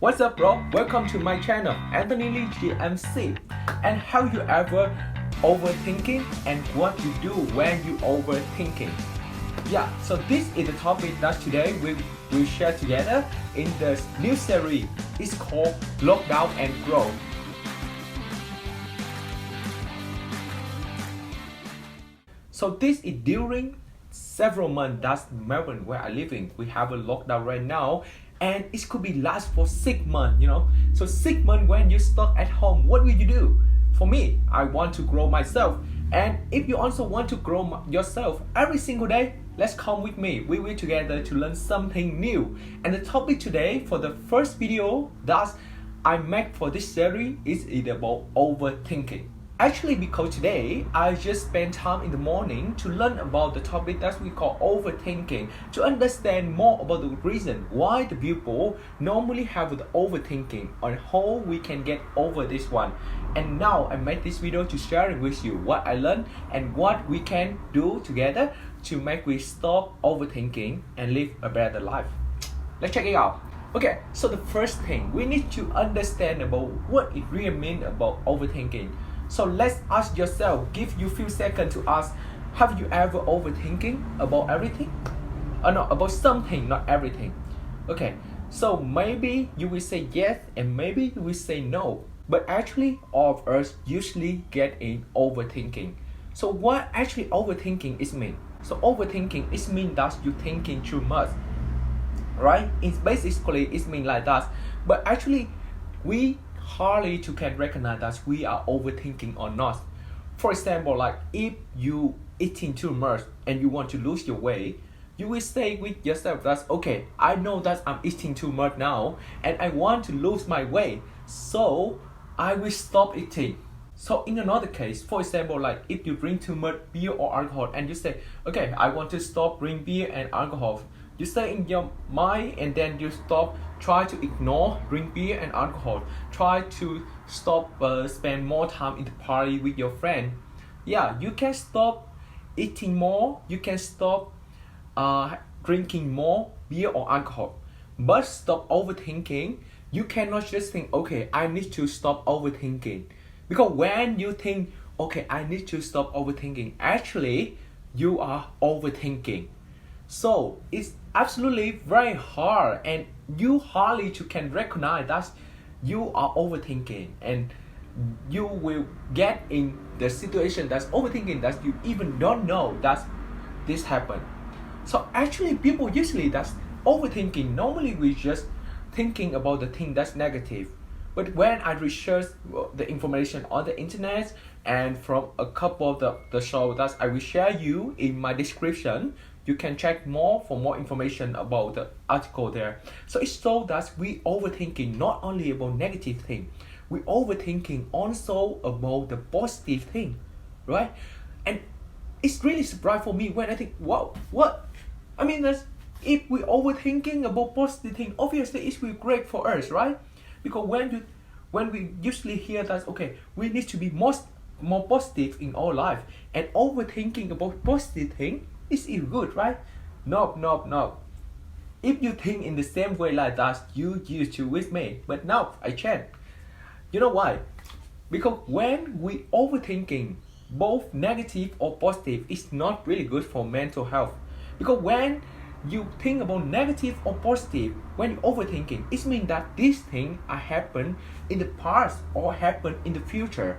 What's up, bro? Welcome to my channel, Anthony Lee GMC. And how you ever overthinking and what you do when you overthinking. Yeah, so this is the topic that today we will share together in the new series. It's called Lockdown and Grow. So this is during several months. That's Melbourne where I live in. We have a lockdown right now, and it could be last for 6 months. So 6 months when you're stuck at home, what will you do? For me, I want to grow myself, and if you also want to grow yourself every single day, let's come with me. We will together to learn something new. And the topic today for the first video that I make for this series is about overthinking. Actually, because today I just spent time in the morning to learn about the topic that we call overthinking, to understand more about the reason why the people normally have the overthinking and how we can get over this one. And now I made this video to share with you what I learned and what we can do together to make we stop overthinking and live a better life. Let's check it out. Okay, so the first thing we need to understand about what it really means about overthinking. So let's ask yourself, give you a few seconds to ask, have you ever overthinking about everything? No, about something, not everything. Okay, so maybe you will say yes and maybe you will say no. But actually, all of us usually get in overthinking. So what actually overthinking is mean? So overthinking is mean that you thinking too much, right? It's basically it mean like that. But actually, we hardly can recognize that we are overthinking or not. For example, like if you eating too much and you want to lose your weight, you will say with yourself that okay, I know that I'm eating too much now and I want to lose my weight, so I will stop eating. So in another case, for example, like if you drink too much beer or alcohol and you say, okay, I want to stop drinking beer and alcohol. You say in your mind and then you stop, try to ignore drink beer and alcohol. Try to stop spend more time in the party with your friend. Yeah, you can stop eating more, you can stop drinking more beer or alcohol. But stop overthinking, you cannot just think, okay, I need to stop overthinking. Because when you think, okay, I need to stop overthinking, actually, you are overthinking. So it's absolutely very hard and you hardly can recognize that you are overthinking, and you will get in the situation that's overthinking that you even don't know that this happened. So actually people usually that's overthinking, normally we just thinking about the thing that's negative. But when I research the information on the internet and from a couple of the shows that I will share you in my description, you can check more for more information about the article there. So it shows that we overthinking not only about negative thing, we overthinking also about the positive thing, right? And it's really surprising for me when I think, wow, what? I mean, that's, if we overthinking about positive thing, obviously it will be great for us, right? Because when we usually hear that, okay, we need to be more positive in our life, and overthinking about positive thing is good, right? No. If you think in the same way like that, you used to with me, but now I change. You know why? Because when we overthinking, both negative or positive, it's not really good for mental health. Because when you think about negative or positive, when you overthinking, it means that this thing happen in the past or happen in the future.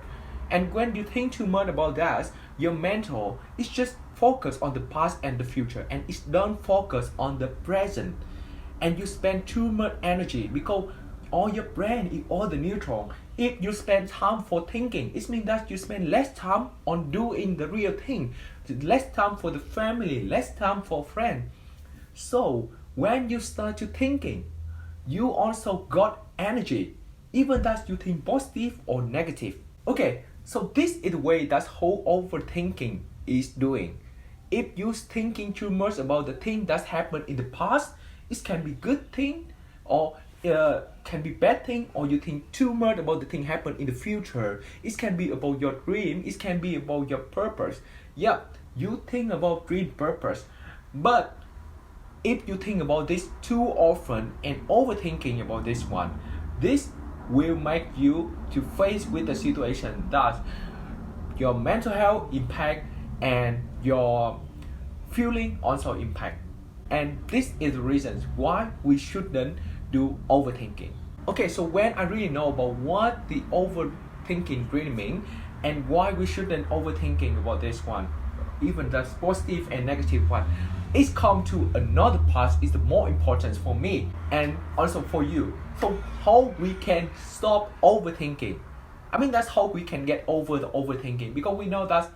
And when you think too much about that, your mental is just focus on the past and the future, and it don't focus on the present. And you spend too much energy because all your brain is all the neutron. If you spend time for thinking, it means that you spend less time on doing the real thing, less time for the family, less time for friends. So when you start to thinking, you also got energy, even that you think positive or negative. Okay, so this is the way that's how overthinking is doing. If you're thinking too much about the thing that's happened in the past, it can be good thing or can be bad thing, or you think too much about the thing happen in the future. It can be about your dream, it can be about your purpose. Yeah, you think about dream purpose, but if you think about this too often and overthinking about this one, this will make you to face with the situation that your mental health impact and your feeling also impact. And this is the reasons why we shouldn't do overthinking. Okay, so when I really know about what the overthinking really mean and why we shouldn't overthinking about this one, even the positive and negative one, it's come to another part is the more important for me and also for you. So how we can stop overthinking. I mean, that's how we can get over the overthinking, because we know that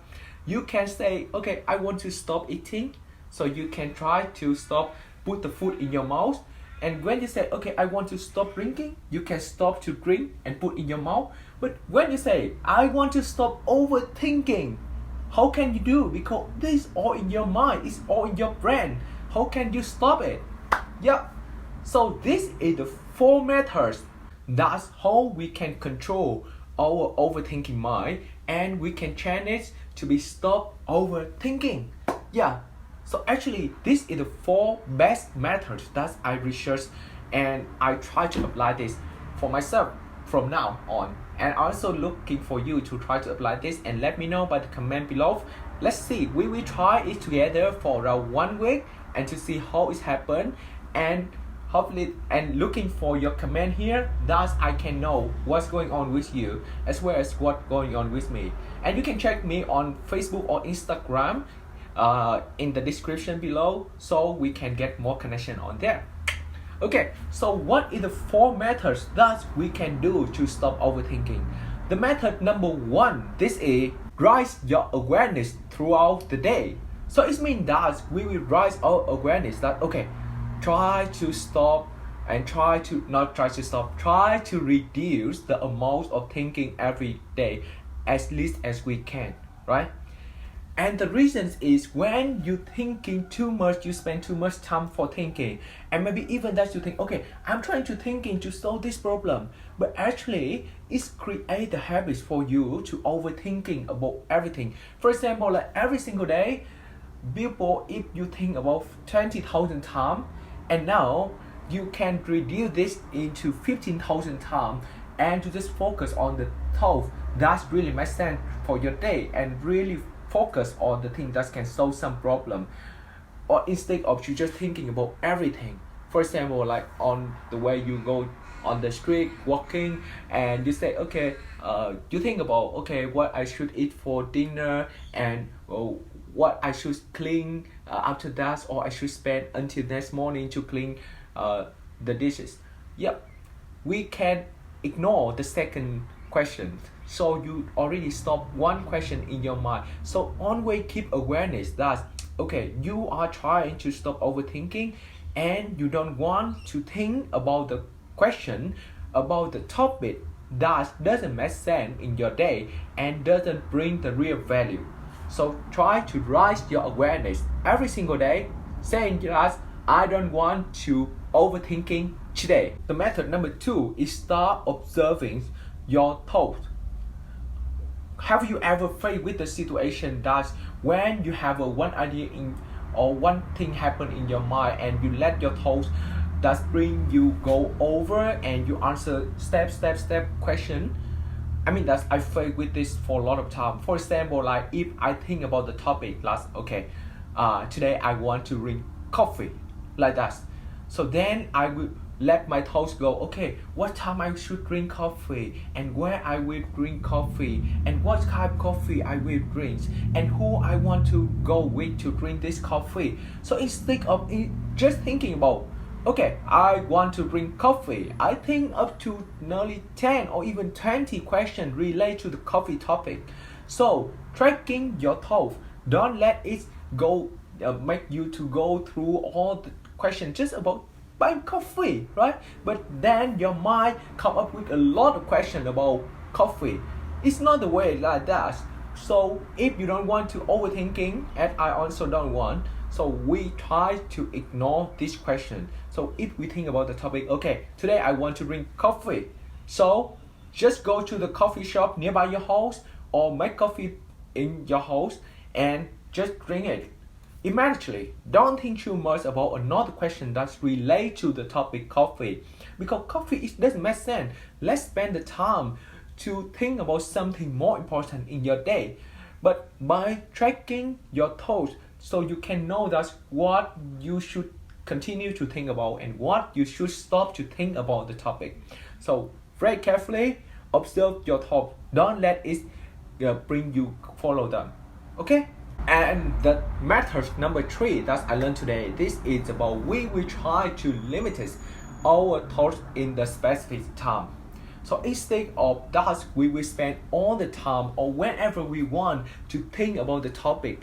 you can say, okay, I want to stop eating. So you can try to stop, put the food in your mouth. And when you say, okay, I want to stop drinking, you can stop to drink and put in your mouth. But when you say, I want to stop overthinking, how can you do? Because this is all in your mind, it's all in your brain. How can you stop it? Yeah. So this is the 4 methods. That's how we can control our overthinking mind, and we can change it to be stop overthinking. Yeah. So actually, this is the 4 best methods that I researched, and I try to apply this for myself from now on. And also looking for you to try to apply this and let me know by the comment below. Let's see, we will try it together for around 1 week and to see how it happened, and hopefully, and looking for your comment here, thus I can know what's going on with you as well as what's going on with me. And you can check me on Facebook or Instagram in the description below, so we can get more connection on there. Okay, so what is the 4 methods that we can do to stop overthinking? The method number 1, this is raise your awareness throughout the day. So it means that we will raise our awareness that, okay, try to stop and try to reduce the amount of thinking every day as least as we can, right? And the reason is when you thinking too much, you spend too much time for thinking, and maybe even that you think, okay, I'm trying to thinking to solve this problem, but actually it's create the habits for you to overthinking about everything. For example, like every single day, before, if you think about 20,000 times, and now you can reduce this into 15,000 times and to just focus on the thought that really makes sense for your day and really focus on the thing that can solve some problem, or instead of you just thinking about everything. For example, like on the way you go on the street walking and you say, okay, you think about, okay, what I should eat for dinner and what I should clean after that, or I should spend until next morning to clean the dishes. Yep, we can ignore the second question. So you already stop 1 question in your mind. So always keep awareness that, okay, you are trying to stop overthinking and you don't want to think about the question, about the topic that doesn't make sense in your day and doesn't bring the real value. So try to raise your awareness every single day, saying that I don't want to overthinking today. The method number 2 is start observing your thoughts. Have you ever faced with the situation that when you have one idea in or one thing happen in your mind and you let your thoughts that bring you go over and you answer step question? I mean, that's I faced with this for a lot of time. For example, like if I think about the topic last, okay, today I want to drink coffee, like that. So then I will let my thoughts go, okay, what time I should drink coffee and where I will drink coffee and what kind of coffee I will drink and who I want to go with to drink this coffee. So instead of just thinking about, okay, I want to drink coffee, I think up to nearly 10 or even 20 questions relate to the coffee topic. So tracking your thoughts, don't let it go make you to go through all the questions just about buying coffee, right? But then your mind come up with a lot of questions about coffee. It's not the way like that. So if you don't want to overthinking, and I also don't want, so we try to ignore this question. So if we think about the topic, okay, today I want to drink coffee, so just go to the coffee shop nearby your house or make coffee in your house and just drink it. Immediately, don't think too much about another question that's related to the topic coffee. Because coffee it doesn't make sense. Let's spend the time to think about something more important in your day. But by tracking your thoughts, so you can know that's what you should continue to think about and what you should stop to think about the topic. So very carefully observe your thoughts. Don't let it bring you follow them. Okay? And the method number 3 that I learned today, this is about we will try to limit our thoughts in the specific time. So instead of that, we will spend all the time or whenever we want to think about the topic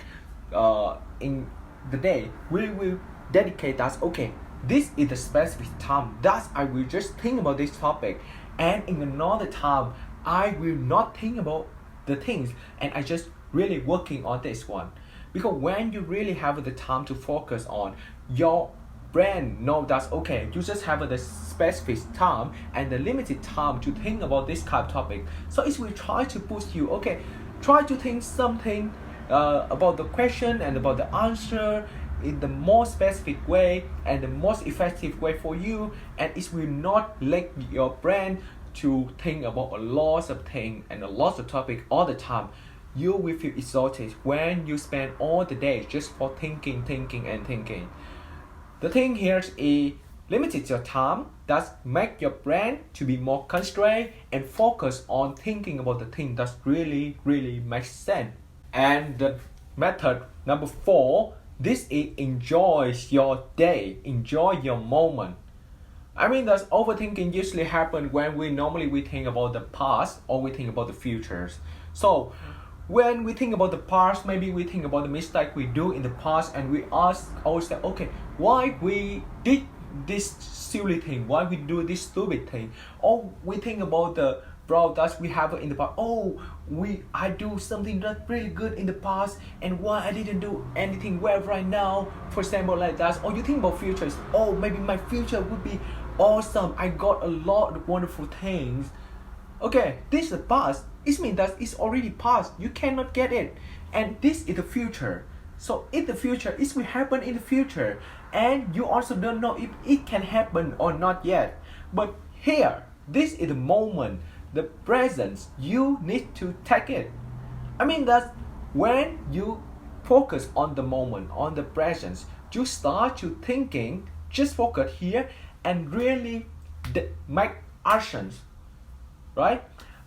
in the day. We will dedicate that, okay, this is the specific time that I will just think about this topic, and in another time I will not think about the things and I just really working on this one. Because when you really have the time to focus on, your brain know that okay, you just have the specific time and the limited time to think about this kind of topic. So it will try to push you, okay, try to think something about the question and about the answer in the most specific way and the most effective way for you, and it will not let your brain to think about a lot of things and a lot of topics all the time. You will feel exhausted when you spend all the day just for thinking. The thing here is limited your time, that make your brain to be more constrained and focus on thinking about the thing that really makes sense. And the method number 4, this is enjoy your day, enjoy your moment. I mean that overthinking usually happens when we think about the past or we think about the futures. So when we think about the past, maybe we think about the mistake we do in the past and we ask ourselves, okay, why we did this silly thing, why we do this stupid thing. Or we think about the problem that we have in the past. Oh, I do something that's really good in the past and why I didn't do anything well right now, for example, like that. Or you think about futures. Oh, maybe my future would be awesome, I got a lot of wonderful things. Okay, this is the past. It means that it's already past. You cannot get it. And this is the future. So in the future, it will happen in the future. And you also don't know if it can happen or not yet. But here, this is the moment, the present. You need to take it. I mean that when you focus on the moment, on the present, you start to thinking, just focus here and really make actions. Right?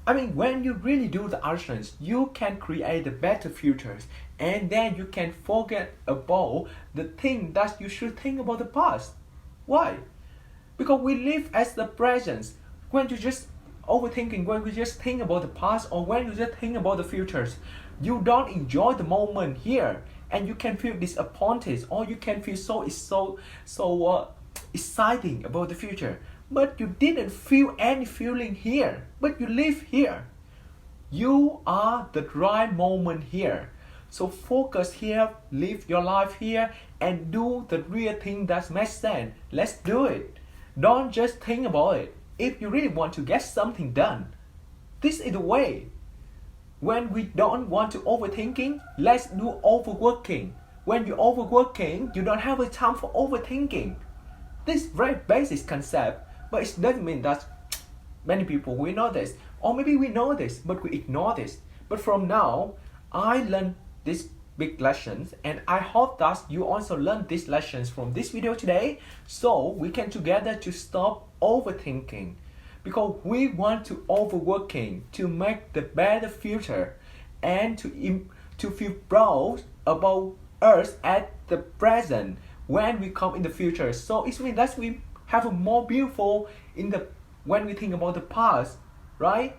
I mean, when you really do the actions, you can create the better futures, and then you can forget about the thing that you should think about the past. Why? Because we live as the present. When you just overthinking, when you just think about the past, or when you just think about the futures, you don't enjoy the moment here, and you can feel disappointed, or you can feel so exciting about the future. But you didn't feel any feeling here, but you live here. You are the right moment here. So focus here, live your life here, and do the real thing that makes sense. Let's do it. Don't just think about it. If you really want to get something done, this is the way. When we don't want to overthinking, let's do overworking. When you're overworking, you don't have a time for overthinking. This is very basic concept. But it doesn't mean that many people will know this. Or maybe we know this, but we ignore this. But from now, I learned these big lessons, and I hope that you also learned these lessons from this video today, so we can together to stop overthinking. Because we want to overworking to make the better future and to feel proud about us at the present when we come in the future. So it means that we have a more beautiful in the when we think about the past, right?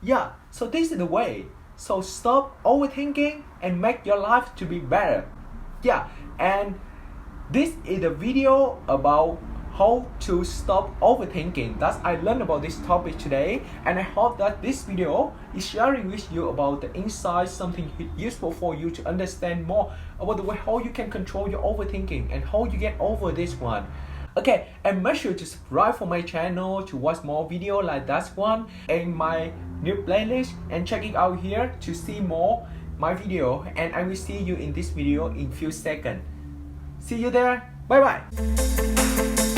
Yeah, so this is the way. So stop overthinking and make your life to be better. Yeah, and this is the video about how to stop overthinking that I learned about this topic today, and I hope that this video is sharing with you about the insights, something useful for you to understand more about the way how you can control your overthinking and how you get over this one. Okay, and make sure to subscribe for my channel to watch more video like that one in my new playlist, and check it out here to see more my video, and I will see you in this video in few seconds. See you there. Bye bye.